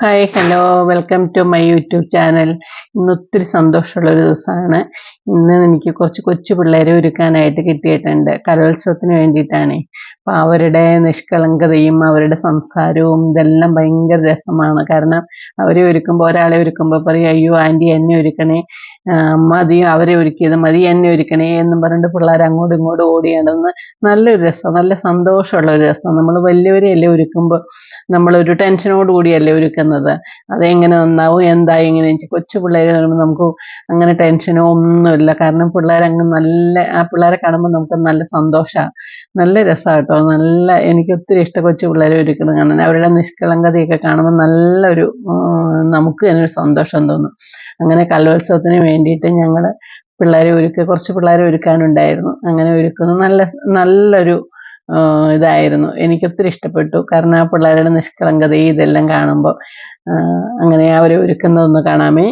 Hi hello welcome to my YouTube channel. ഇന്ന് ഒത്തിരി സന്തോഷമുള്ളൊരു ദിവസമാണ്. ഇന്ന് എനിക്ക് കുറച്ച് കൊച്ചു പിള്ളേരെ ഒരുക്കാനായിട്ട് കിട്ടിയിട്ടുണ്ട്. കലോത്സവത്തിന് വേണ്ടിയിട്ടാണ്. അപ്പോൾ അവരുടെ നിഷ്കളങ്കതയും അവരുടെ സംസാരവും ഇതെല്ലാം ഭയങ്കര രസമാണ്. കാരണം അവരെ ഒരുക്കുമ്പോൾ ഒരാളെ ഒരുക്കുമ്പോൾ പറയും, അയ്യോ ആൻറ്റി എന്നെ ഒരുക്കണേ, മതി അവരെ ഒരുക്കിയത് മതി, എന്നെ ഒരുക്കണേ എന്നും പറഞ്ഞിട്ട് പിള്ളേർ അങ്ങോട്ടും ഇങ്ങോട്ടും ഓടി നടന്ന് നല്ലൊരു രസം, നല്ല സന്തോഷമുള്ള ഒരു രസം. നമ്മൾ വലിയവരെയല്ലേ ഒരുക്കുമ്പോൾ നമ്മളൊരു ടെൻഷനോട് കൂടിയല്ലേ ഒരുക്കുന്നത്. അതെങ്ങനെ നന്നാവും എന്താ എങ്ങനെ വെച്ചാൽ കൊച്ചു പിള്ളേരെ പറയുമ്പോൾ നമുക്ക് അങ്ങനെ ടെൻഷനോ ഒന്നുമില്ല. കാരണം പിള്ളേരങ്ങ് നല്ല ആ പിള്ളേരെ കാണുമ്പോൾ നമുക്ക് നല്ല സന്തോഷമാണ്, നല്ല രസമാണ് കേട്ടോ. നല്ല എനിക്ക് ഒത്തിരി ഇഷ്ടം കൊച്ചു പിള്ളേരെ ഒരുക്കുന്നത് കാണാൻ. അവരുടെ നിഷ്കളങ്കതയൊക്കെ കാണുമ്പോൾ നല്ലൊരു നമുക്ക് തന്നെ ഒരു സന്തോഷം തോന്നും. അങ്ങനെ കലോത്സവത്തിന് വേണ്ടിയിട്ട് ഞങ്ങൾ കുറച്ച് പിള്ളേരെ ഒരുക്കാനുണ്ടായിരുന്നു. അങ്ങനെ ഒരുക്കുന്നു. നല്ലൊരു ഇതായിരുന്നു. എനിക്കൊത്തിരി ഇഷ്ടപ്പെട്ടു. കാരണം ആ പിള്ളേരുടെ നിഷ്കളങ്കതയും ഇതെല്ലാം കാണുമ്പോൾ അങ്ങനെ അവരെ ഒരുക്കുന്നതൊന്ന് കാണാമേ.